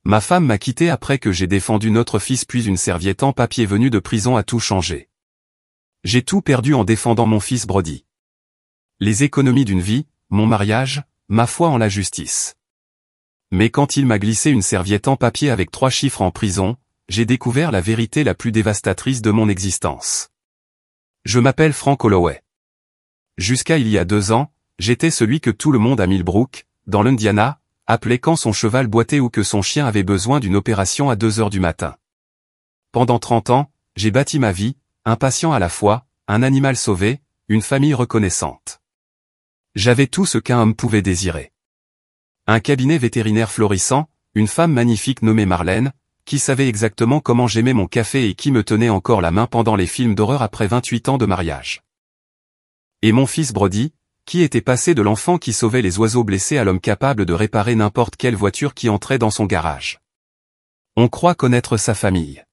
Ma femme m'a quitté après que j'ai défendu notre fils puis une serviette en papier venue de prison a tout changé. J'ai tout perdu en défendant mon fils Brody. Les économies d'une vie, mon mariage, ma foi en la justice. Mais quand il m'a glissé une serviette en papier avec 3 chiffres en prison, j'ai découvert la vérité la plus dévastatrice de mon existence. Je m'appelle Frank Holloway. Jusqu'à il y a 2 ans, j'étais celui que tout le monde à Millbrook, dans l'Indiana, appelait quand son cheval boitait ou que son chien avait besoin d'une opération à 2 heures du matin. Pendant 30 ans, j'ai bâti ma vie, un patient à la fois, un animal sauvé, une famille reconnaissante. J'avais tout ce qu'un homme pouvait désirer. Un cabinet vétérinaire florissant, une femme magnifique nommée Marlène, qui savait exactement comment j'aimais mon café et qui me tenait encore la main pendant les films d'horreur après 28 ans de mariage. Et mon fils Brody, qui était passé de l'enfant qui sauvait les oiseaux blessés à l'homme capable de réparer n'importe quelle voiture qui entrait dans son garage. On croit connaître sa famille.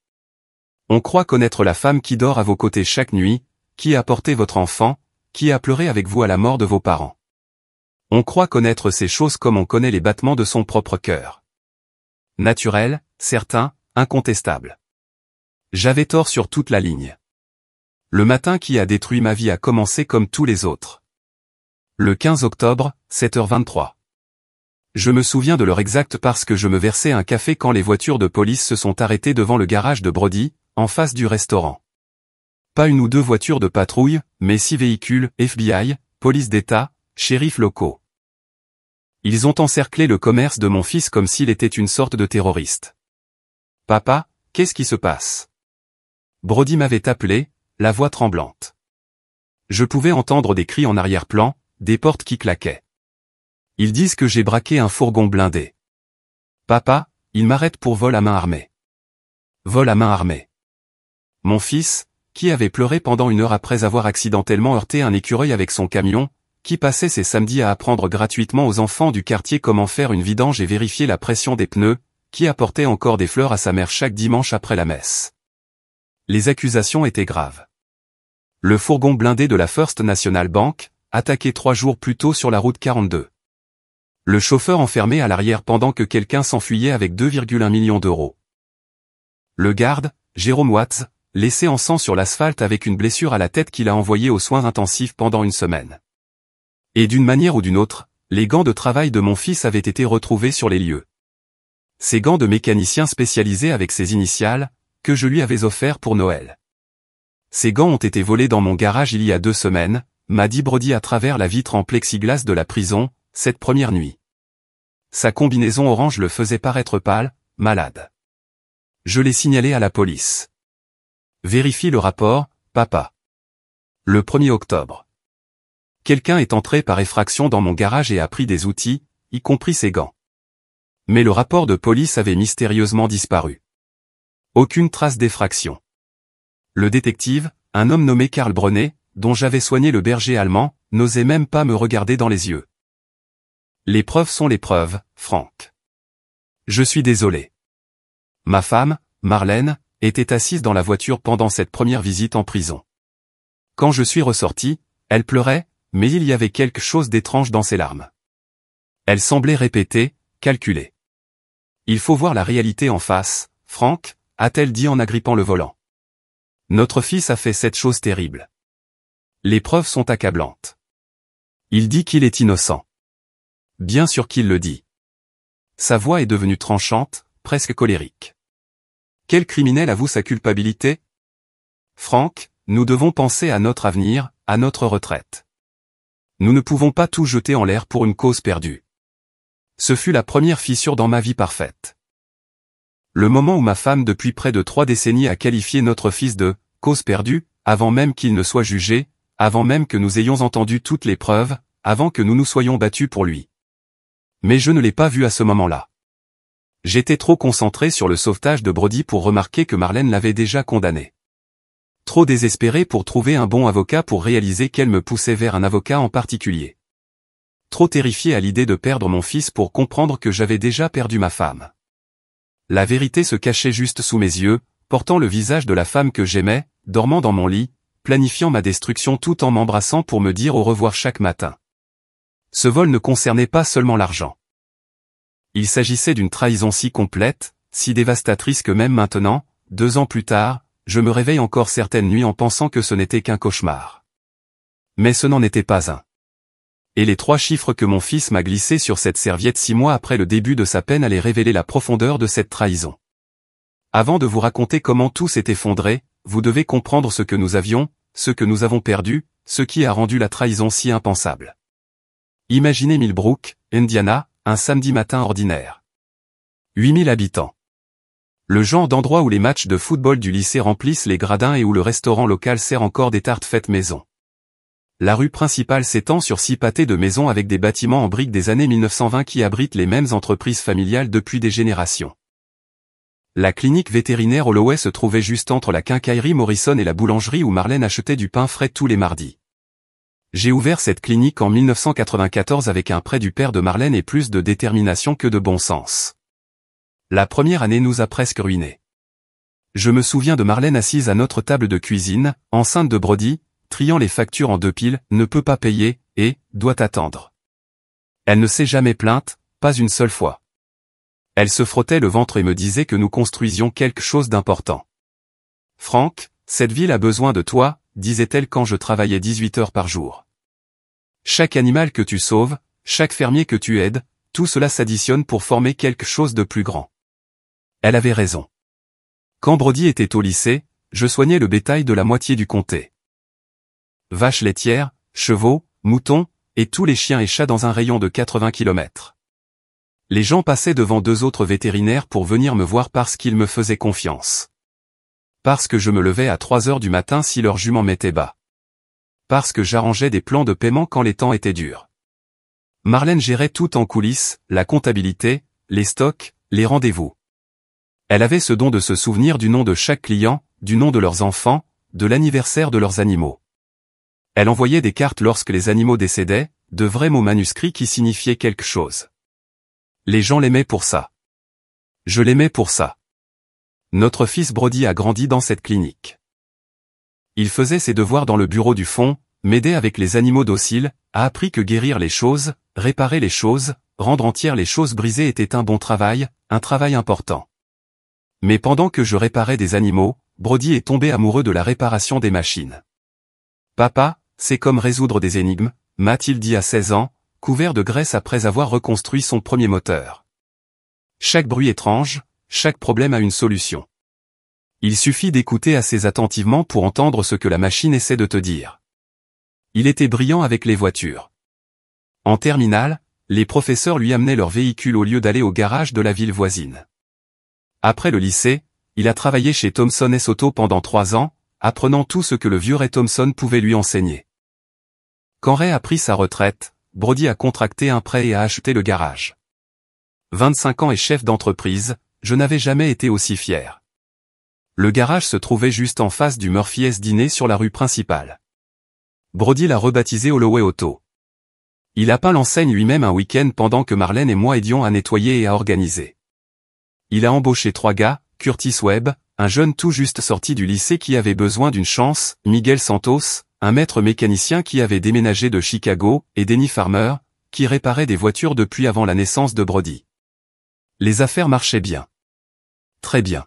On croit connaître la femme qui dort à vos côtés chaque nuit, qui a porté votre enfant, qui a pleuré avec vous à la mort de vos parents. On croit connaître ces choses comme on connaît les battements de son propre cœur. Naturel, certain, incontestable. J'avais tort sur toute la ligne. Le matin qui a détruit ma vie a commencé comme tous les autres. Le 15 octobre, 7h23. Je me souviens de l'heure exacte parce que je me versais un café quand les voitures de police se sont arrêtées devant le garage de Brody, en face du restaurant. Pas 1 ou 2 voitures de patrouille, mais 6 véhicules, FBI, police d'État, shérifs locaux. Ils ont encerclé le commerce de mon fils comme s'il était une sorte de terroriste. « Papa, qu'est-ce qui se passe ?» Brody m'avait appelé, la voix tremblante. Je pouvais entendre des cris en arrière-plan, des portes qui claquaient. Ils disent que j'ai braqué un fourgon blindé. Papa, ils m'arrêtent pour vol à main armée. Vol à main armée. Mon fils, qui avait pleuré pendant 1 heure après avoir accidentellement heurté un écureuil avec son camion, qui passait ses samedis à apprendre gratuitement aux enfants du quartier comment faire une vidange et vérifier la pression des pneus, qui apportait encore des fleurs à sa mère chaque dimanche après la messe. Les accusations étaient graves. Le fourgon blindé de la First National Bank, attaqué 3 jours plus tôt sur la route 42. Le chauffeur enfermé à l'arrière pendant que quelqu'un s'enfuyait avec 2,1 millions d'euros. Le garde, Jérôme Watts, laissé en sang sur l'asphalte avec une blessure à la tête qu'il a envoyé aux soins intensifs pendant 1 semaine. Et d'une manière ou d'une autre, les gants de travail de mon fils avaient été retrouvés sur les lieux. Ces gants de mécanicien spécialisé avec ses initiales, que je lui avais offerts pour Noël. Ces gants ont été volés dans mon garage il y a 2 semaines, m'a dit Brody à travers la vitre en plexiglas de la prison, cette première nuit. Sa combinaison orange le faisait paraître pâle, malade. Je l'ai signalé à la police. Vérifie le rapport, papa. Le 1er octobre. Quelqu'un est entré par effraction dans mon garage et a pris des outils, y compris ses gants. Mais le rapport de police avait mystérieusement disparu. Aucune trace d'effraction. Le détective, un homme nommé Karl Brunet, dont j'avais soigné le berger allemand, n'osait même pas me regarder dans les yeux. Les preuves sont les preuves, Frank. Je suis désolé. Ma femme, Marlène, était assise dans la voiture pendant cette première visite en prison. Quand je suis ressorti, elle pleurait, mais il y avait quelque chose d'étrange dans ses larmes. Elle semblait répéter, calculer. Il faut voir la réalité en face, Frank, a-t-elle dit en agrippant le volant. Notre fils a fait cette chose terrible. Les preuves sont accablantes. Il dit qu'il est innocent. Bien sûr qu'il le dit. Sa voix est devenue tranchante, presque colérique. Quel criminel avoue sa culpabilité? Frank, nous devons penser à notre avenir, à notre retraite. Nous ne pouvons pas tout jeter en l'air pour une cause perdue. Ce fut la première fissure dans ma vie parfaite. Le moment où ma femme depuis près de 3 décennies a qualifié notre fils de « cause perdue », avant même qu'il ne soit jugé, avant même que nous ayons entendu toutes les preuves, avant que nous nous soyons battus pour lui. Mais je ne l'ai pas vu à ce moment-là. J'étais trop concentré sur le sauvetage de Brody pour remarquer que Marlène l'avait déjà condamné. Trop désespéré pour trouver un bon avocat pour réaliser qu'elle me poussait vers un avocat en particulier. Trop terrifié à l'idée de perdre mon fils pour comprendre que j'avais déjà perdu ma femme. La vérité se cachait juste sous mes yeux, portant le visage de la femme que j'aimais, dormant dans mon lit, planifiant ma destruction tout en m'embrassant pour me dire au revoir chaque matin. Ce vol ne concernait pas seulement l'argent. Il s'agissait d'une trahison si complète, si dévastatrice que même maintenant, 2 ans plus tard, je me réveille encore certaines nuits en pensant que ce n'était qu'un cauchemar. Mais ce n'en était pas un. Et les 3 chiffres que mon fils m'a glissés sur cette serviette 6 mois après le début de sa peine allaient révéler la profondeur de cette trahison. Avant de vous raconter comment tout s'est effondré, vous devez comprendre ce que nous avions, ce que nous avons perdu, ce qui a rendu la trahison si impensable. Imaginez Millbrook, Indiana, un samedi matin ordinaire. 8000 habitants. Le genre d'endroit où les matchs de football du lycée remplissent les gradins et où le restaurant local sert encore des tartes faites maison. La rue principale s'étend sur 6 pâtés de maisons avec des bâtiments en briques des années 1920 qui abritent les mêmes entreprises familiales depuis des générations. La clinique vétérinaire Holloway se trouvait juste entre la quincaillerie Morrison et la boulangerie où Marlène achetait du pain frais tous les mardis. J'ai ouvert cette clinique en 1994 avec un prêt du père de Marlène et plus de détermination que de bon sens. La première année nous a presque ruinés. Je me souviens de Marlène assise à notre table de cuisine, enceinte de Brody, triant les factures en 2 piles, ne peut pas payer, et, doit attendre. Elle ne s'est jamais plainte, pas une seule fois. Elle se frottait le ventre et me disait que nous construisions quelque chose d'important. Franck, cette ville a besoin de toi, disait-elle quand je travaillais 18 heures par jour. Chaque animal que tu sauves, chaque fermier que tu aides, tout cela s'additionne pour former quelque chose de plus grand. Elle avait raison. Quand Brody était au lycée, je soignais le bétail de la moitié du comté. Vaches laitières, chevaux, moutons, et tous les chiens et chats dans un rayon de 80 km. Les gens passaient devant 2 autres vétérinaires pour venir me voir parce qu'ils me faisaient confiance. Parce que je me levais à 3 heures du matin si leur jument mettait bas. Parce que j'arrangeais des plans de paiement quand les temps étaient durs. Marlène gérait tout en coulisses, la comptabilité, les stocks, les rendez-vous. Elle avait ce don de se souvenir du nom de chaque client, du nom de leurs enfants, de l'anniversaire de leurs animaux. Elle envoyait des cartes lorsque les animaux décédaient, de vrais mots manuscrits qui signifiaient quelque chose. Les gens l'aimaient pour ça. Je l'aimais pour ça. Notre fils Brody a grandi dans cette clinique. Il faisait ses devoirs dans le bureau du fond, m'aidait avec les animaux dociles, a appris que guérir les choses, réparer les choses, rendre entières les choses brisées était un bon travail, un travail important. Mais pendant que je réparais des animaux, Brody est tombé amoureux de la réparation des machines. Papa, c'est comme résoudre des énigmes, m'a-t-il dit à 16 ans, couvert de graisse après avoir reconstruit son premier moteur. Chaque bruit étrange, chaque problème a une solution. Il suffit d'écouter assez attentivement pour entendre ce que la machine essaie de te dire. Il était brillant avec les voitures. En terminale, les professeurs lui amenaient leur véhicule au lieu d'aller au garage de la ville voisine. Après le lycée, il a travaillé chez Thomson & Auto pendant 3 ans, apprenant tout ce que le vieux Ray Thompson pouvait lui enseigner. Quand Ray a pris sa retraite, Brody a contracté un prêt et a acheté le garage. 25 ans et chef d'entreprise, je n'avais jamais été aussi fier. Le garage se trouvait juste en face du Murphy's Diner sur la rue principale. Brody l'a rebaptisé Holloway Auto. Il a peint l'enseigne lui-même un week-end pendant que Marlène et moi aidions à nettoyer et à organiser. Il a embauché 3 gars, Curtis Webb, un jeune tout juste sorti du lycée qui avait besoin d'une chance, Miguel Santos, un maître mécanicien qui avait déménagé de Chicago, et Denny Farmer, qui réparait des voitures depuis avant la naissance de Brody. Les affaires marchaient bien. Très bien.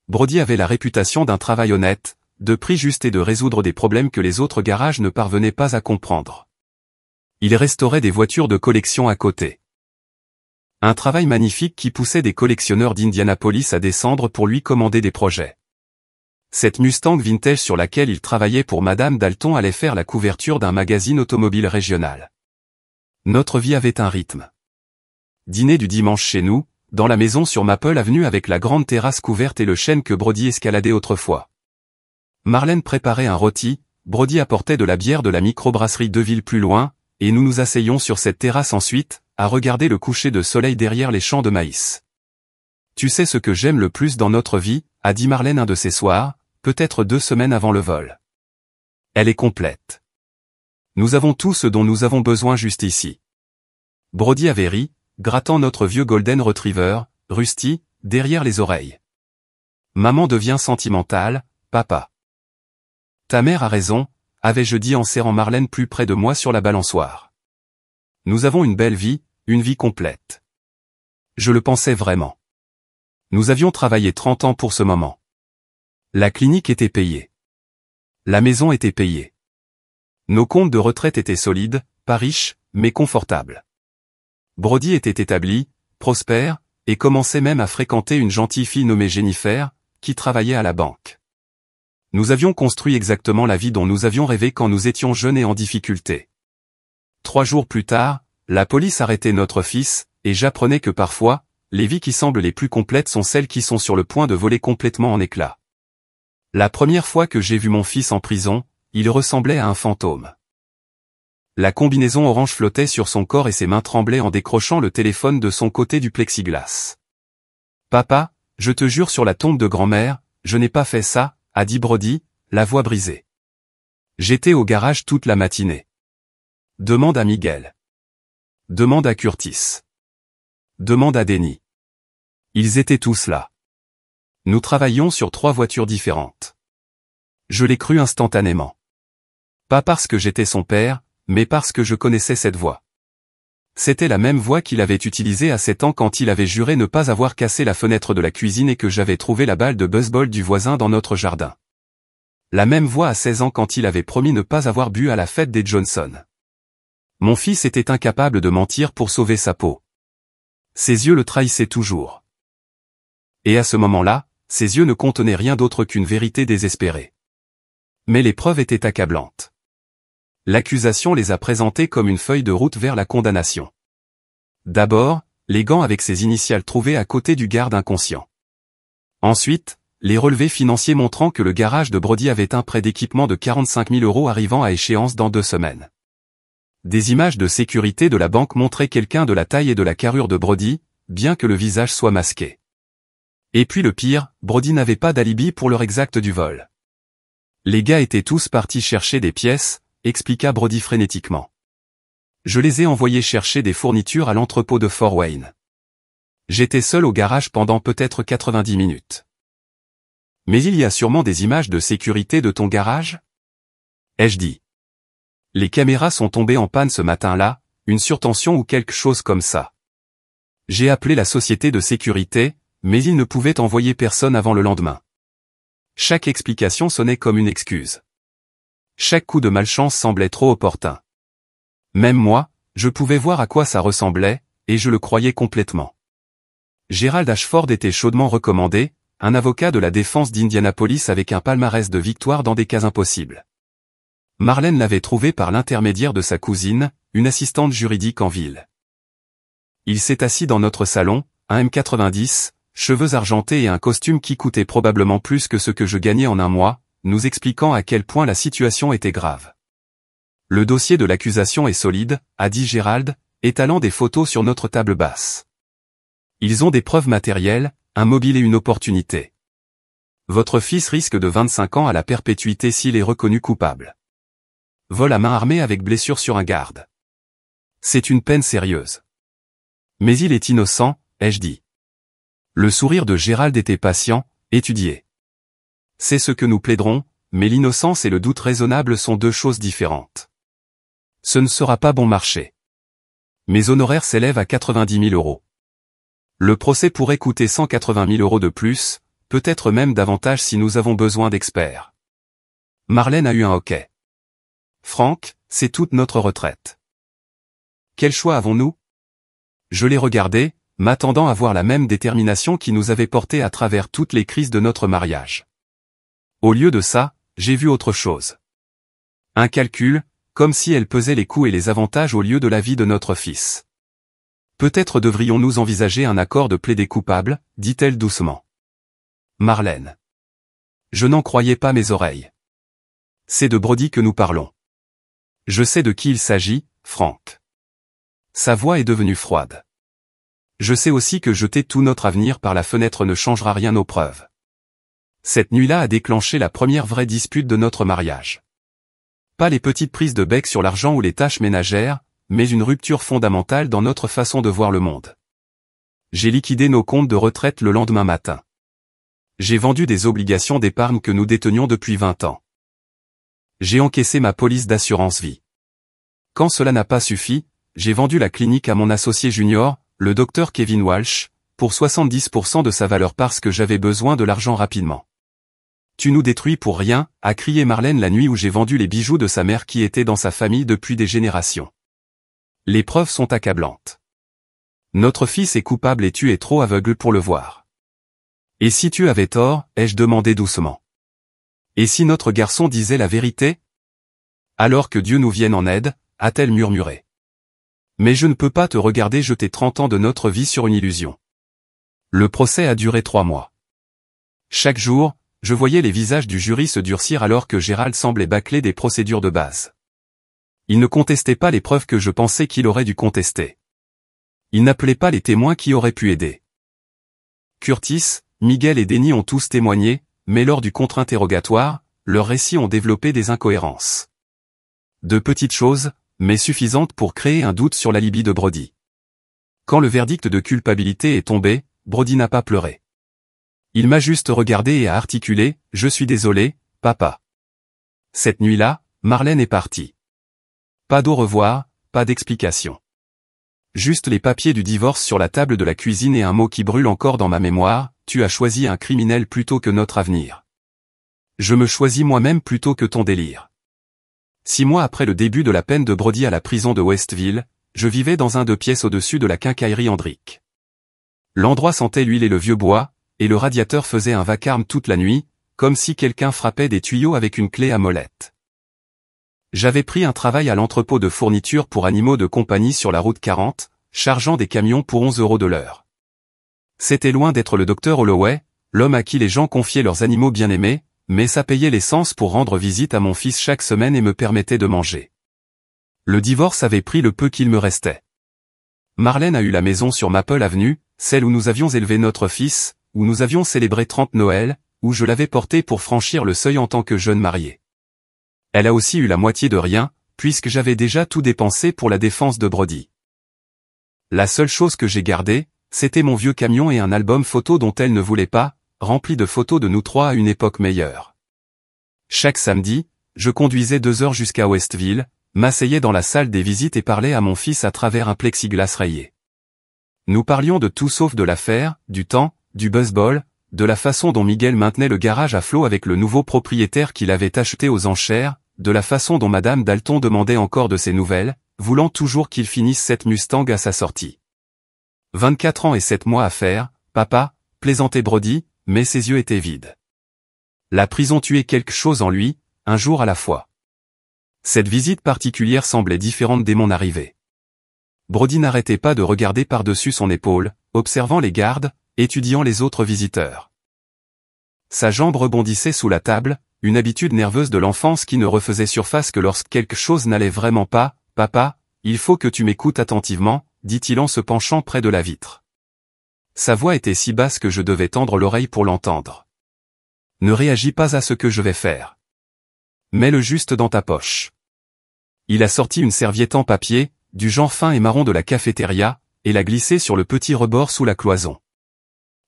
Brody avait la réputation d'un travail honnête, de prix juste et de résoudre des problèmes que les autres garages ne parvenaient pas à comprendre. Il restaurait des voitures de collection à côté. Un travail magnifique qui poussait des collectionneurs d'Indianapolis à descendre pour lui commander des projets. Cette Mustang vintage sur laquelle il travaillait pour Madame Dalton allait faire la couverture d'un magazine automobile régional. Notre vie avait un rythme. Dîner du dimanche chez nous, dans la maison sur Maple Avenue avec la grande terrasse couverte et le chêne que Brody escaladait autrefois. Marlène préparait un rôti, Brody apportait de la bière de la microbrasserie 2 villes plus loin, et nous nous asseyions sur cette terrasse ensuite, à regarder le coucher de soleil derrière les champs de maïs. Tu sais ce que j'aime le plus dans notre vie, a dit Marlène un de ces soirs, peut-être 2 semaines avant le vol. Elle est complète. Nous avons tout ce dont nous avons besoin juste ici. Brody avait ri, grattant notre vieux Golden Retriever, Rusty, derrière les oreilles. Maman devient sentimentale, papa. Ta mère a raison, avais-je dit en serrant Marlène plus près de moi sur la balançoire. Nous avons une belle vie, une vie complète. Je le pensais vraiment. Nous avions travaillé 30 ans pour ce moment. La clinique était payée. La maison était payée. Nos comptes de retraite étaient solides, pas riches, mais confortables. Brody était établi, prospère, et commençait même à fréquenter une gentille fille nommée Jennifer, qui travaillait à la banque. Nous avions construit exactement la vie dont nous avions rêvé quand nous étions jeunes et en difficulté. 3 jours plus tard, la police arrêtait notre fils, et j'apprenais que parfois, les vies qui semblent les plus complètes sont celles qui sont sur le point de voler complètement en éclats. La première fois que j'ai vu mon fils en prison, il ressemblait à un fantôme. La combinaison orange flottait sur son corps et ses mains tremblaient en décrochant le téléphone de son côté du plexiglas. « Papa, je te jure sur la tombe de grand-mère, je n'ai pas fait ça », a dit Brody, la voix brisée. J'étais au garage toute la matinée. Demande à Miguel. Demande à Curtis. Demande à Denny. Ils étaient tous là. Nous travaillions sur 3 voitures différentes. Je l'ai cru instantanément. Pas parce que j'étais son père, mais parce que je connaissais cette voix. C'était la même voix qu'il avait utilisée à 7 ans quand il avait juré ne pas avoir cassé la fenêtre de la cuisine et que j'avais trouvé la balle de baseball du voisin dans notre jardin. La même voix à 16 ans quand il avait promis ne pas avoir bu à la fête des Johnson. Mon fils était incapable de mentir pour sauver sa peau. Ses yeux le trahissaient toujours. Et à ce moment-là, ses yeux ne contenaient rien d'autre qu'une vérité désespérée. Mais les preuves étaient accablantes. L'accusation les a présentées comme une feuille de route vers la condamnation. D'abord, les gants avec ses initiales trouvées à côté du garde inconscient. Ensuite, les relevés financiers montrant que le garage de Brody avait un prêt d'équipement de 45 000 € arrivant à échéance dans 2 semaines. Des images de sécurité de la banque montraient quelqu'un de la taille et de la carrure de Brody, bien que le visage soit masqué. Et puis le pire, Brody n'avait pas d'alibi pour l'heure exacte du vol. Les gars étaient tous partis chercher des pièces, expliqua Brody frénétiquement. Je les ai envoyés chercher des fournitures à l'entrepôt de Fort Wayne. J'étais seul au garage pendant peut-être 90 minutes. Mais il y a sûrement des images de sécurité de ton garage ? Ai-je dit. Les caméras sont tombées en panne ce matin-là, une surtension ou quelque chose comme ça. J'ai appelé la société de sécurité, mais ils ne pouvaient envoyer personne avant le lendemain. Chaque explication sonnait comme une excuse. Chaque coup de malchance semblait trop opportun. Même moi, je pouvais voir à quoi ça ressemblait, et je le croyais complètement. Gerald Ashford était chaudement recommandé, un avocat de la défense d'Indianapolis avec un palmarès de victoires dans des cas impossibles. Marlène l'avait trouvé par l'intermédiaire de sa cousine, une assistante juridique en ville. Il s'est assis dans notre salon, un M90, cheveux argentés et un costume qui coûtait probablement plus que ce que je gagnais en un mois, nous expliquant à quel point la situation était grave. Le dossier de l'accusation est solide, a dit Gerald, étalant des photos sur notre table basse. Ils ont des preuves matérielles, un mobile et une opportunité. Votre fils risque de 25 ans à la perpétuité s'il est reconnu coupable. Vol à main armée avec blessure sur un garde. C'est une peine sérieuse. Mais il est innocent, ai-je dit. Le sourire de Gerald était patient, étudié. C'est ce que nous plaiderons, mais l'innocence et le doute raisonnable sont 2 choses différentes. Ce ne sera pas bon marché. Mes honoraires s'élèvent à 90 000 €. Le procès pourrait coûter 180 000 € de plus, peut-être même davantage si nous avons besoin d'experts. Marlène a eu un hoquet. Frank, c'est toute notre retraite. Quel choix avons-nous ? Je l'ai regardé, m'attendant à voir la même détermination qui nous avait portés à travers toutes les crises de notre mariage. Au lieu de ça, j'ai vu autre chose. Un calcul, comme si elle pesait les coûts et les avantages au lieu de la vie de notre fils. Peut-être devrions-nous envisager un accord de plaider coupable, dit-elle doucement. Marlène. Je n'en croyais pas mes oreilles. C'est de Brody que nous parlons. Je sais de qui il s'agit, Frank. Sa voix est devenue froide. Je sais aussi que jeter tout notre avenir par la fenêtre ne changera rien aux preuves. Cette nuit-là a déclenché la première vraie dispute de notre mariage. Pas les petites prises de bec sur l'argent ou les tâches ménagères, mais une rupture fondamentale dans notre façon de voir le monde. J'ai liquidé nos comptes de retraite le lendemain matin. J'ai vendu des obligations d'épargne que nous détenions depuis 20 ans. J'ai encaissé ma police d'assurance vie. Quand cela n'a pas suffi, j'ai vendu la clinique à mon associé junior, le docteur Kevin Walsh, pour 70% de sa valeur parce que j'avais besoin de l'argent rapidement. Tu nous détruis pour rien, a crié Marlène la nuit où j'ai vendu les bijoux de sa mère qui étaient dans sa famille depuis des générations. Les preuves sont accablantes. Notre fils est coupable et tu es trop aveugle pour le voir. Et si tu avais tort, ai-je demandé doucement. Et si notre garçon disait la vérité? Alors que Dieu nous vienne en aide, a-t-elle murmuré. Mais je ne peux pas te regarder jeter 30 ans de notre vie sur une illusion. Le procès a duré 3 mois. Chaque jour, je voyais les visages du jury se durcir alors que Gérald semblait bâcler des procédures de base. Il ne contestait pas les preuves que je pensais qu'il aurait dû contester. Il n'appelait pas les témoins qui auraient pu aider. Curtis, Miguel et Denny ont tous témoigné, mais lors du contre-interrogatoire, leurs récits ont développé des incohérences. De petites choses, mais suffisantes pour créer un doute sur l'alibi de Brody. Quand le verdict de culpabilité est tombé, Brody n'a pas pleuré. Il m'a juste regardé et a articulé « Je suis désolé, papa ». Cette nuit-là, Marlène est partie. Pas d'au revoir, pas d'explication. Juste les papiers du divorce sur la table de la cuisine et un mot qui brûle encore dans ma mémoire, tu as choisi un criminel plutôt que notre avenir. Je me choisis moi-même plutôt que ton délire. 6 mois après le début de la peine de Brody à la prison de Westville, je vivais dans un 2 pièces au-dessus de la quincaillerie Hendrick. L'endroit sentait l'huile et le vieux bois, et le radiateur faisait un vacarme toute la nuit, comme si quelqu'un frappait des tuyaux avec une clé à molette. J'avais pris un travail à l'entrepôt de fournitures pour animaux de compagnie sur la route 40, chargeant des camions pour 11 € de l'heure. C'était loin d'être le docteur Holloway, l'homme à qui les gens confiaient leurs animaux bien-aimés, mais ça payait l'essence pour rendre visite à mon fils chaque semaine et me permettait de manger. Le divorce avait pris le peu qu'il me restait. Marlène a eu la maison sur Maple Avenue, celle où nous avions élevé notre fils, où nous avions célébré 30 Noël, où je l'avais porté pour franchir le seuil en tant que jeune marié. Elle a aussi eu la moitié de rien, puisque j'avais déjà tout dépensé pour la défense de Brody. La seule chose que j'ai gardée, c'était mon vieux camion et un album photo dont elle ne voulait pas, rempli de photos de nous trois à une époque meilleure. Chaque samedi, je conduisais 2 heures jusqu'à Westville, m'asseyais dans la salle des visites et parlais à mon fils à travers un plexiglas rayé. Nous parlions de tout sauf de l'affaire, du temps, du baseball, de la façon dont Miguel maintenait le garage à flot avec le nouveau propriétaire qu'il avait acheté aux enchères, de la façon dont Madame Dalton demandait encore de ses nouvelles, voulant toujours qu'il finisse cette Mustang à sa sortie. 24 ans et 7 mois à faire, papa, plaisantait Brody, mais ses yeux étaient vides. La prison tuait quelque chose en lui, un jour à la fois. Cette visite particulière semblait différente dès mon arrivée. Brody n'arrêtait pas de regarder par-dessus son épaule, observant les gardes, étudiant les autres visiteurs. Sa jambe rebondissait sous la table, une habitude nerveuse de l'enfance qui ne refaisait surface que lorsque quelque chose n'allait vraiment pas. « Papa, il faut que tu m'écoutes attentivement », dit-il en se penchant près de la vitre. Sa voix était si basse que je devais tendre l'oreille pour l'entendre. « Ne réagis pas à ce que je vais faire. Mets-le juste dans ta poche. » Il a sorti une serviette en papier, du genre fin et marron de la cafétéria, et l'a glissée sur le petit rebord sous la cloison.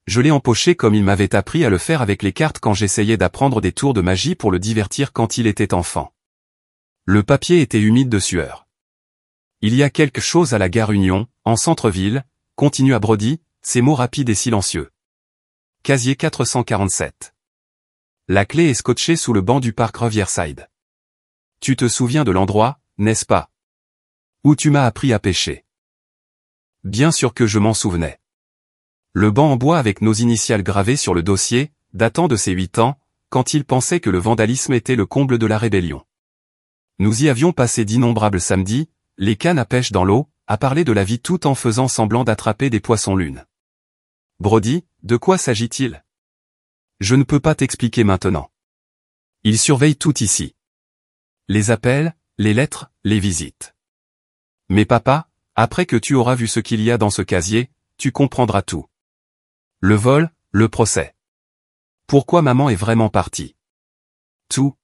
Je l'ai empoché comme il m'avait appris à le faire avec les cartes quand j'essayais d'apprendre des tours de magie pour le divertir quand il était enfant. Le papier était humide de sueur. Il y a quelque chose à la gare Union, en centre-ville, continua Brody, ses mots rapides et silencieux. Casier 447. La clé est scotchée sous le banc du parc Riverside. Tu te souviens de l'endroit, n'est-ce pas? Où tu m'as appris à pêcher. Bien sûr que je m'en souvenais. Le banc en bois avec nos initiales gravées sur le dossier, datant de ses 8 ans, quand il pensait que le vandalisme était le comble de la rébellion. Nous y avions passé d'innombrables samedis, les cannes à pêche dans l'eau, à parler de la vie tout en faisant semblant d'attraper des poissons-lunes. Brody, de quoi s'agit-il? Je ne peux pas t'expliquer maintenant. Il surveille tout ici. Les appels, les lettres, les visites. Mais papa, après que tu auras vu ce qu'il y a dans ce casier, tu comprendras tout. Le vol, le procès. Pourquoi maman est vraiment partie? Tout.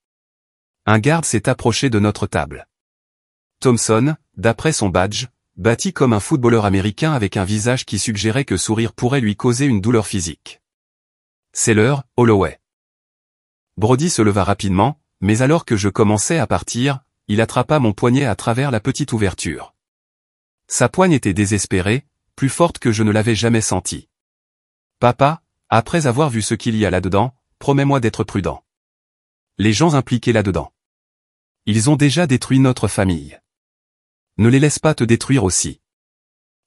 Un garde s'est approché de notre table. Thompson, d'après son badge, bâti comme un footballeur américain avec un visage qui suggérait que sourire pourrait lui causer une douleur physique. C'est l'heure, Holloway. Brody se leva rapidement, mais alors que je commençais à partir, il attrapa mon poignet à travers la petite ouverture. Sa poigne était désespérée, plus forte que je ne l'avais jamais sentie. Papa, après avoir vu ce qu'il y a là-dedans, promets-moi d'être prudent. Les gens impliqués là-dedans. Ils ont déjà détruit notre famille. Ne les laisse pas te détruire aussi.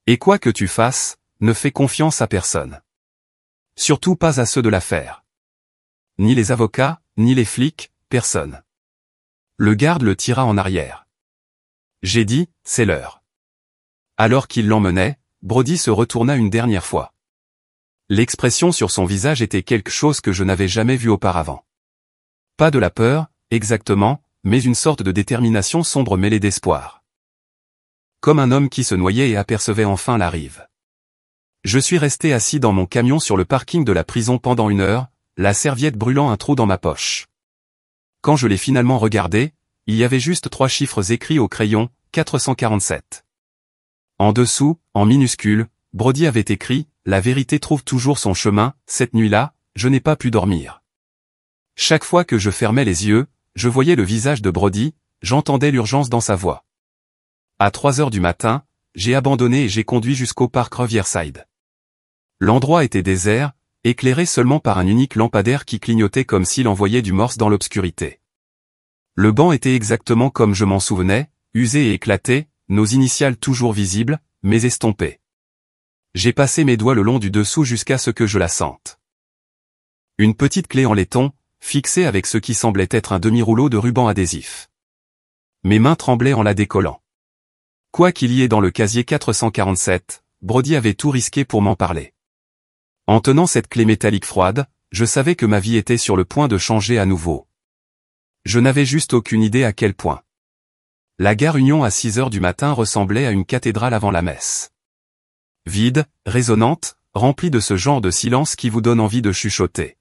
Et quoi que tu fasses, ne fais confiance à personne. Surtout pas à ceux de l'affaire. Ni les avocats, ni les flics, personne. Le garde le tira en arrière. J'ai dit, c'est l'heure. Alors qu'il l'emmenait, Brody se retourna une dernière fois. L'expression sur son visage était quelque chose que je n'avais jamais vu auparavant. Pas de la peur, exactement, mais une sorte de détermination sombre mêlée d'espoir. Comme un homme qui se noyait et apercevait enfin la rive. Je suis resté assis dans mon camion sur le parking de la prison pendant 1 heure, la serviette brûlant un trou dans ma poche. Quand je l'ai finalement regardé, il y avait juste 3 chiffres écrits au crayon, 447. En dessous, en minuscule, Brody avait écrit « La vérité trouve toujours son chemin, cette nuit-là, je n'ai pas pu dormir. » Chaque fois que je fermais les yeux, je voyais le visage de Brody, j'entendais l'urgence dans sa voix. À 3 heures du matin, j'ai abandonné et j'ai conduit jusqu'au parc Riverside. L'endroit était désert, éclairé seulement par un unique lampadaire qui clignotait comme s'il envoyait du morse dans l'obscurité. Le banc était exactement comme je m'en souvenais, usé et éclaté, nos initiales toujours visibles, mais estompées. J'ai passé mes doigts le long du dessous jusqu'à ce que je la sente. Une petite clé en laiton, fixée avec ce qui semblait être un demi-rouleau de ruban adhésif. Mes mains tremblaient en la décollant. Quoi qu'il y ait dans le casier 447, Brody avait tout risqué pour m'en parler. En tenant cette clé métallique froide, je savais que ma vie était sur le point de changer à nouveau. Je n'avais juste aucune idée à quel point. La gare Union à 6 heures du matin ressemblait à une cathédrale avant la messe. Vide, résonnante, remplie de ce genre de silence qui vous donne envie de chuchoter.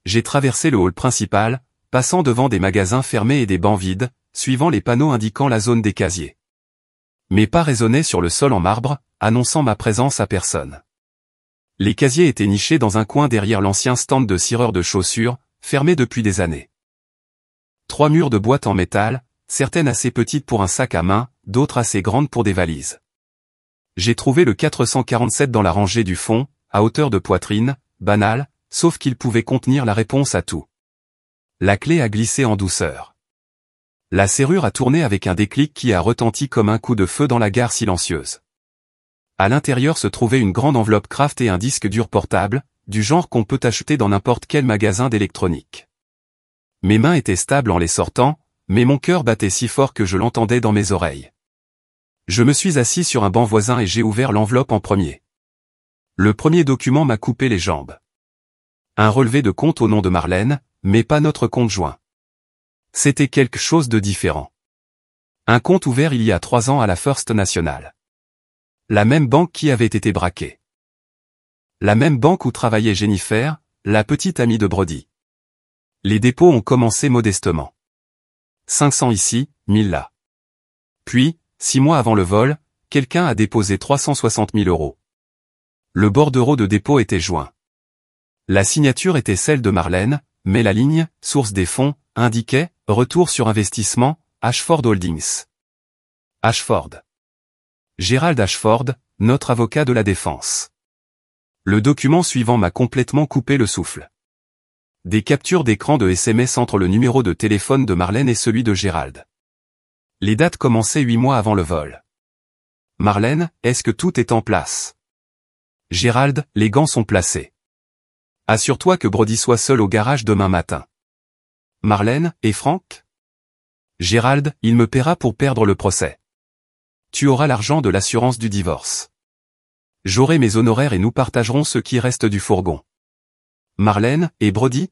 J'ai traversé le hall principal, passant devant des magasins fermés et des bancs vides, suivant les panneaux indiquant la zone des casiers. Mes pas résonnaient sur le sol en marbre, annonçant ma présence à personne. Les casiers étaient nichés dans un coin derrière l'ancien stand de cireur de chaussures, fermé depuis des années. 3 murs de boîtes en métal, certaines assez petites pour un sac à main, d'autres assez grandes pour des valises. J'ai trouvé le 447 dans la rangée du fond, à hauteur de poitrine, banal, sauf qu'il pouvait contenir la réponse à tout. La clé a glissé en douceur. La serrure a tourné avec un déclic qui a retenti comme un coup de feu dans la gare silencieuse. À l'intérieur se trouvait une grande enveloppe Kraft et un disque dur portable, du genre qu'on peut acheter dans n'importe quel magasin d'électronique. Mes mains étaient stables en les sortant, mais mon cœur battait si fort que je l'entendais dans mes oreilles. Je me suis assis sur un banc voisin et j'ai ouvert l'enveloppe en premier. Le premier document m'a coupé les jambes. Un relevé de compte au nom de Marlène, mais pas notre compte joint. C'était quelque chose de différent. Un compte ouvert il y a 3 ans à la First National. La même banque qui avait été braquée. La même banque où travaillait Jennifer, la petite amie de Brody. Les dépôts ont commencé modestement. 500 ici, 1000 là. Puis, 6 mois avant le vol, quelqu'un a déposé 360 000 €. Le bordereau de dépôt était joint. La signature était celle de Marlène, mais la ligne, source des fonds, indiquait « Retour sur investissement, Ashford Holdings ». Ashford. Gerald Ashford, notre avocat de la défense. Le document suivant m'a complètement coupé le souffle. Des captures d'écran de SMS entre le numéro de téléphone de Marlène et celui de Gerald. Les dates commençaient 8 mois avant le vol. Marlène, est-ce que tout est en place? Gerald, les gants sont placés. Assure-toi que Brody soit seul au garage demain matin. Marlène, et Frank? Gerald, il me paiera pour perdre le procès. Tu auras l'argent de l'assurance du divorce. J'aurai mes honoraires et nous partagerons ce qui reste du fourgon. Marlène, et Brody?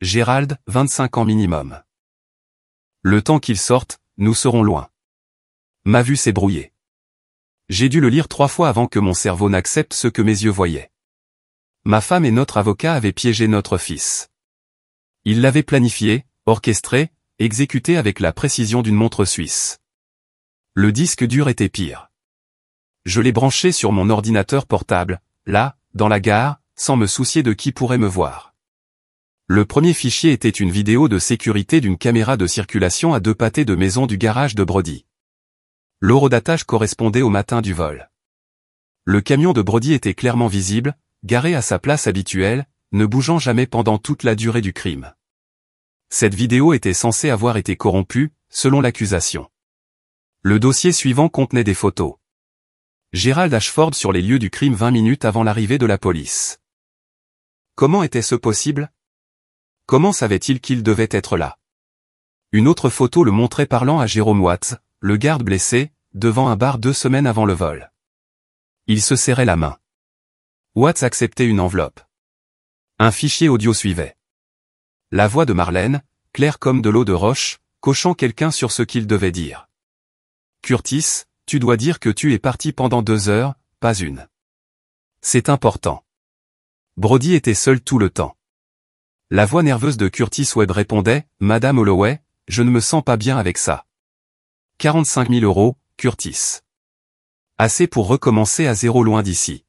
Gerald, 25 ans minimum. Le temps qu'ils sortent, nous serons loin. Ma vue s'est brouillée. J'ai dû le lire 3 fois avant que mon cerveau n'accepte ce que mes yeux voyaient. Ma femme et notre avocat avaient piégé notre fils. Ils l'avaient planifié, orchestré, exécuté avec la précision d'une montre suisse. Le disque dur était pire. Je l'ai branché sur mon ordinateur portable, là, dans la gare, sans me soucier de qui pourrait me voir. Le premier fichier était une vidéo de sécurité d'une caméra de circulation à 2 pâtés de maison du garage de Brody. L'horodatage correspondait au matin du vol. Le camion de Brody était clairement visible, garé à sa place habituelle, ne bougeant jamais pendant toute la durée du crime. Cette vidéo était censée avoir été corrompue, selon l'accusation. Le dossier suivant contenait des photos. Gerald Ashford sur les lieux du crime 20 minutes avant l'arrivée de la police. Comment était-ce possible? Comment savait-il qu'il devait être là? Une autre photo le montrait parlant à Jérôme Watts, le garde blessé, devant un bar 2 semaines avant le vol. Il se serrait la main. Watts acceptait une enveloppe. Un fichier audio suivait. La voix de Marlène, claire comme de l'eau de roche, coachant quelqu'un sur ce qu'il devait dire. Curtis, tu dois dire que tu es parti pendant 2 heures, pas une. C'est important. Brody était seul tout le temps. La voix nerveuse de Curtis Webb répondait, Madame Holloway, je ne me sens pas bien avec ça. 45 000 €, Curtis. Assez pour recommencer à zéro loin d'ici.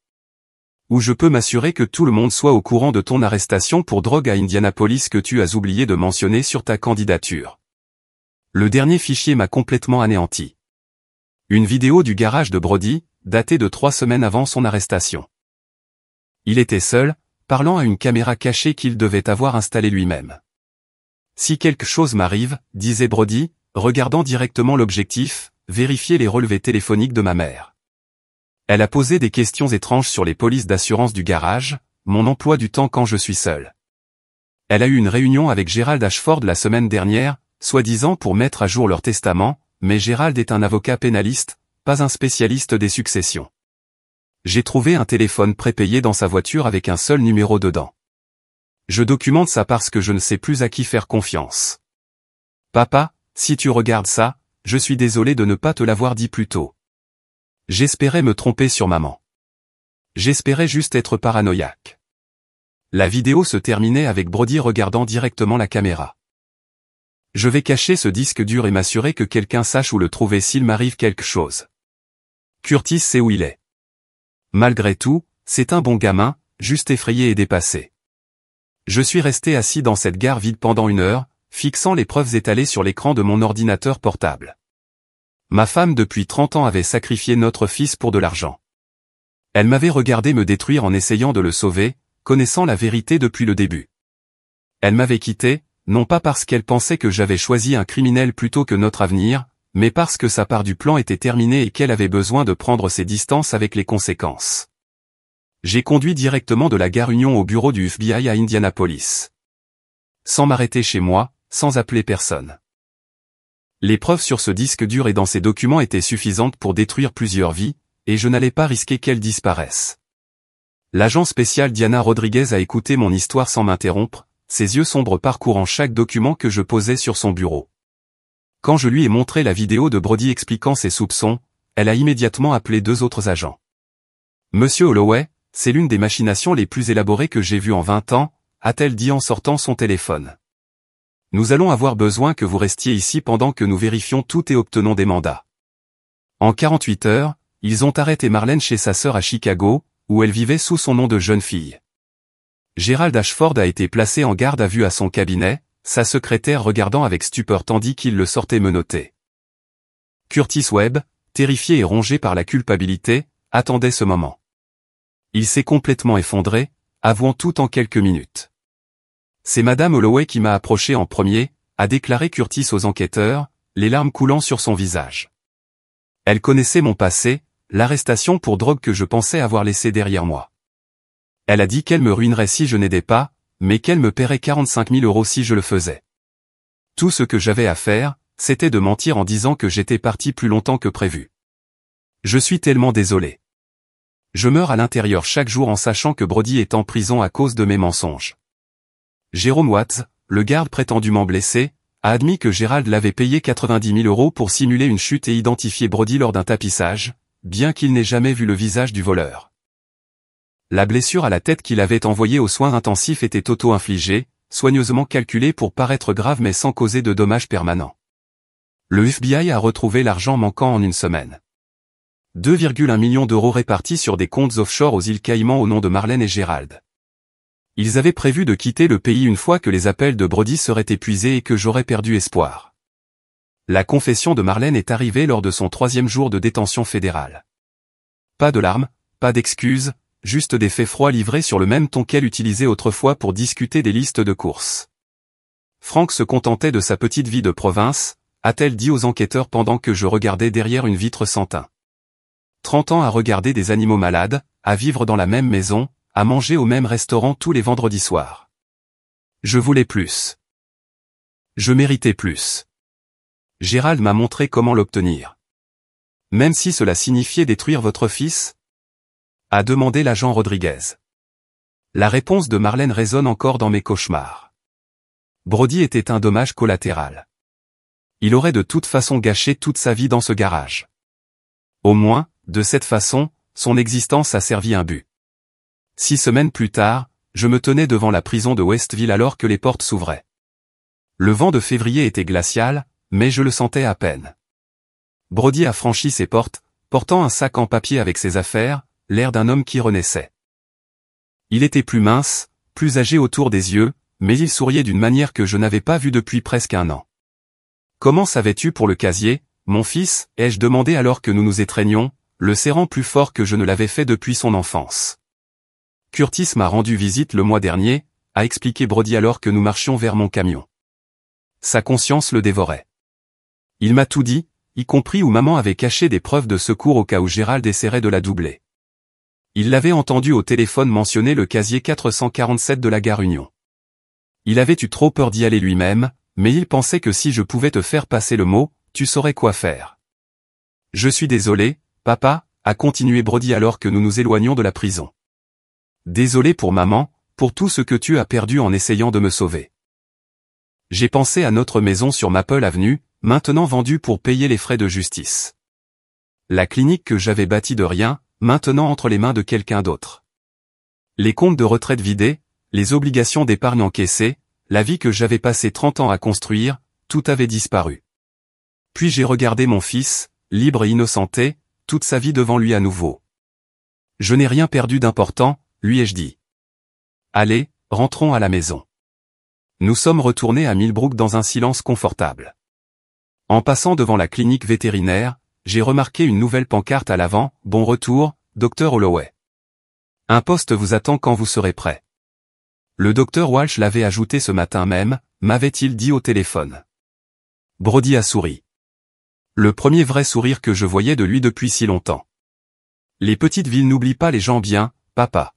Ou je peux m'assurer que tout le monde soit au courant de ton arrestation pour drogue à Indianapolis que tu as oublié de mentionner sur ta candidature. Le dernier fichier m'a complètement anéanti. Une vidéo du garage de Brody, datée de 3 semaines avant son arrestation. Il était seul, parlant à une caméra cachée qu'il devait avoir installée lui-même. Si quelque chose m'arrive, disait Brody, regardant directement l'objectif, vérifiez les relevés téléphoniques de ma mère. Elle a posé des questions étranges sur les polices d'assurance du garage, mon emploi du temps quand je suis seul. Elle a eu une réunion avec Gerald Ashford la semaine dernière, soi-disant pour mettre à jour leur testament, mais Gerald est un avocat pénaliste, pas un spécialiste des successions. J'ai trouvé un téléphone prépayé dans sa voiture avec un seul numéro dedans. Je documente ça parce que je ne sais plus à qui faire confiance. Papa, si tu regardes ça, je suis désolé de ne pas te l'avoir dit plus tôt. J'espérais me tromper sur maman. J'espérais juste être paranoïaque. La vidéo se terminait avec Brody regardant directement la caméra. Je vais cacher ce disque dur et m'assurer que quelqu'un sache où le trouver s'il m'arrive quelque chose. Curtis sait où il est. Malgré tout, c'est un bon gamin, juste effrayé et dépassé. Je suis resté assis dans cette gare vide pendant 1 heure, fixant les preuves étalées sur l'écran de mon ordinateur portable. Ma femme depuis 30 ans avait sacrifié notre fils pour de l'argent. Elle m'avait regardé me détruire en essayant de le sauver, connaissant la vérité depuis le début. Elle m'avait quitté, non pas parce qu'elle pensait que j'avais choisi un criminel plutôt que notre avenir, mais parce que sa part du plan était terminée et qu'elle avait besoin de prendre ses distances avec les conséquences. J'ai conduit directement de la gare Union au bureau du FBI à Indianapolis. Sans m'arrêter chez moi, sans appeler personne. Les preuves sur ce disque dur et dans ces documents étaient suffisantes pour détruire plusieurs vies, et je n'allais pas risquer qu'elles disparaissent. L'agent spécial Diana Rodriguez a écouté mon histoire sans m'interrompre, ses yeux sombres parcourant chaque document que je posais sur son bureau. Quand je lui ai montré la vidéo de Brody expliquant ses soupçons, elle a immédiatement appelé 2 autres agents. Monsieur Holloway, c'est l'une des machinations les plus élaborées que j'ai vues en 20 ans, a-t-elle dit en sortant son téléphone. Nous allons avoir besoin que vous restiez ici pendant que nous vérifions tout et obtenons des mandats. En 48 heures, ils ont arrêté Marlène chez sa sœur à Chicago, où elle vivait sous son nom de jeune fille. Gerald Ashford a été placé en garde à vue à son cabinet, sa secrétaire regardant avec stupeur tandis qu'il le sortait menotté. Curtis Webb, terrifié et rongé par la culpabilité, attendait ce moment. Il s'est complètement effondré, avouant tout en quelques minutes. C'est Madame Holloway qui m'a approché en premier, a déclaré Curtis aux enquêteurs, les larmes coulant sur son visage. Elle connaissait mon passé, l'arrestation pour drogue que je pensais avoir laissée derrière moi. Elle a dit qu'elle me ruinerait si je n'aidais pas, mais qu'elle me paierait 45 000 € si je le faisais. Tout ce que j'avais à faire, c'était de mentir en disant que j'étais parti plus longtemps que prévu. Je suis tellement désolé. Je meurs à l'intérieur chaque jour en sachant que Brody est en prison à cause de mes mensonges. Jérôme Watts, le garde prétendument blessé, a admis que Gerald l'avait payé 90 000 € pour simuler une chute et identifier Brody lors d'un tapissage, bien qu'il n'ait jamais vu le visage du voleur. La blessure à la tête qu'il avait envoyée aux soins intensifs était auto-infligée, soigneusement calculée pour paraître grave mais sans causer de dommages permanents. Le FBI a retrouvé l'argent manquant en 1 semaine. 2,1 millions d'euros répartis sur des comptes offshore aux îles Caïmans au nom de Marlène et Gerald. Ils avaient prévu de quitter le pays une fois que les appels de Brody seraient épuisés et que j'aurais perdu espoir. La confession de Marlène est arrivée lors de son 3e jour de détention fédérale. Pas de larmes, pas d'excuses, juste des faits froids livrés sur le même ton qu'elle utilisait autrefois pour discuter des listes de courses. Franck se contentait de sa petite vie de province, a-t-elle dit aux enquêteurs pendant que je regardais derrière une vitre sans teint. 30 ans à regarder des animaux malades, à vivre dans la même maison, à manger au même restaurant tous les vendredis soirs. Je voulais plus. Je méritais plus. Gérald m'a montré comment l'obtenir. Même si cela signifiait détruire votre fils ? A demandé l'agent Rodriguez. La réponse de Marlène résonne encore dans mes cauchemars. Brody était un dommage collatéral. Il aurait de toute façon gâché toute sa vie dans ce garage. Au moins, de cette façon, son existence a servi un but. 6 semaines plus tard, je me tenais devant la prison de Westville alors que les portes s'ouvraient. Le vent de février était glacial, mais je le sentais à peine. Brody a franchi ses portes, portant un sac en papier avec ses affaires, l'air d'un homme qui renaissait. Il était plus mince, plus âgé autour des yeux, mais il souriait d'une manière que je n'avais pas vue depuis presque un an. « Comment savais-tu pour le casier, mon fils ?» ai-je demandé alors que nous nous étreignions, le serrant plus fort que je ne l'avais fait depuis son enfance. « Curtis m'a rendu visite le mois dernier », a expliqué Brody alors que nous marchions vers mon camion. Sa conscience le dévorait. Il m'a tout dit, y compris où maman avait caché des preuves de secours au cas où Gérald essaierait de la doubler. Il l'avait entendu au téléphone mentionner le casier 447 de la gare Union. Il avait eu trop peur d'y aller lui-même, mais il pensait que si je pouvais te faire passer le mot, tu saurais quoi faire. « Je suis désolé, papa », a continué Brody alors que nous nous éloignions de la prison. « Désolé pour maman, pour tout ce que tu as perdu en essayant de me sauver. J'ai pensé à notre maison sur Maple Avenue, maintenant vendue pour payer les frais de justice. La clinique que j'avais bâtie de rien, maintenant entre les mains de quelqu'un d'autre. Les comptes de retraite vidés, les obligations d'épargne encaissées, la vie que j'avais passé 30 ans à construire, tout avait disparu. Puis j'ai regardé mon fils, libre et innocenté, toute sa vie devant lui à nouveau. Je n'ai rien perdu d'important, lui ai-je dit. Allez, rentrons à la maison. Nous sommes retournés à Millbrook dans un silence confortable. En passant devant la clinique vétérinaire, j'ai remarqué une nouvelle pancarte à l'avant, « Bon retour, Dr Holloway. Un poste vous attend quand vous serez prêt. » Le docteur Walsh l'avait ajouté ce matin même, m'avait-il dit au téléphone. Brody a souri. Le premier vrai sourire que je voyais de lui depuis si longtemps. Les petites villes n'oublient pas les gens bien, papa.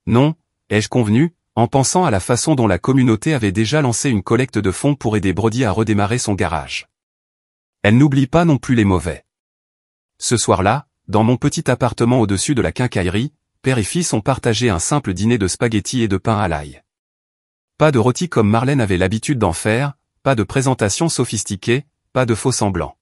Non, ai-je convenu, en pensant à la façon dont la communauté avait déjà lancé une collecte de fonds pour aider Brody à redémarrer son garage. Elle n'oublie pas non plus les mauvais. Ce soir-là, dans mon petit appartement au-dessus de la quincaillerie, père et fils ont partagé un simple dîner de spaghettis et de pain à l'ail. Pas de rôti comme Marlène avait l'habitude d'en faire, pas de présentation sophistiquée, pas de faux semblants.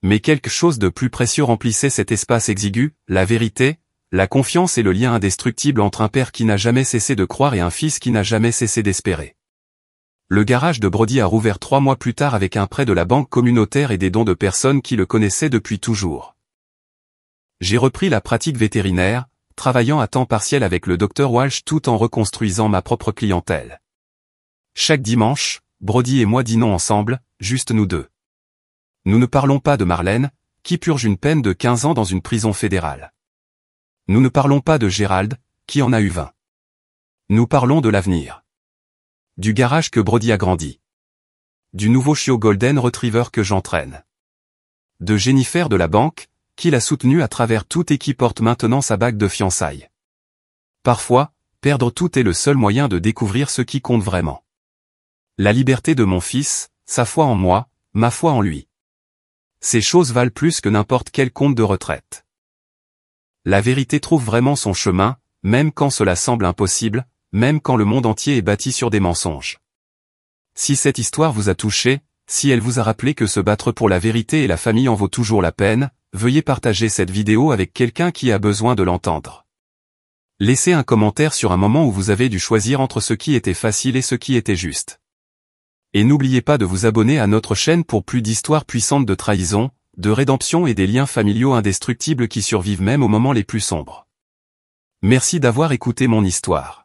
Mais quelque chose de plus précieux remplissait cet espace exigu, la vérité, la confiance et le lien indestructible entre un père qui n'a jamais cessé de croire et un fils qui n'a jamais cessé d'espérer. Le garage de Brody a rouvert 3 mois plus tard avec un prêt de la banque communautaire et des dons de personnes qui le connaissaient depuis toujours. J'ai repris la pratique vétérinaire, travaillant à temps partiel avec le Dr Walsh tout en reconstruisant ma propre clientèle. Chaque dimanche, Brody et moi dînons ensemble, juste nous deux. Nous ne parlons pas de Marlène, qui purge une peine de 15 ans dans une prison fédérale. Nous ne parlons pas de Gérald, qui en a eu 20. Nous parlons de l'avenir. Du garage que Brody a grandi. Du nouveau chiot Golden Retriever que j'entraîne. De Jennifer de la banque, qui l'a soutenu à travers tout et qui porte maintenant sa bague de fiançailles. Parfois, perdre tout est le seul moyen de découvrir ce qui compte vraiment. La liberté de mon fils, sa foi en moi, ma foi en lui. Ces choses valent plus que n'importe quel compte de retraite. La vérité trouve vraiment son chemin, même quand cela semble impossible, même quand le monde entier est bâti sur des mensonges. Si cette histoire vous a touché, si elle vous a rappelé que se battre pour la vérité et la famille en vaut toujours la peine, veuillez partager cette vidéo avec quelqu'un qui a besoin de l'entendre. Laissez un commentaire sur un moment où vous avez dû choisir entre ce qui était facile et ce qui était juste. Et n'oubliez pas de vous abonner à notre chaîne pour plus d'histoires puissantes de trahison, de rédemption et des liens familiaux indestructibles qui survivent même aux moments les plus sombres. Merci d'avoir écouté mon histoire.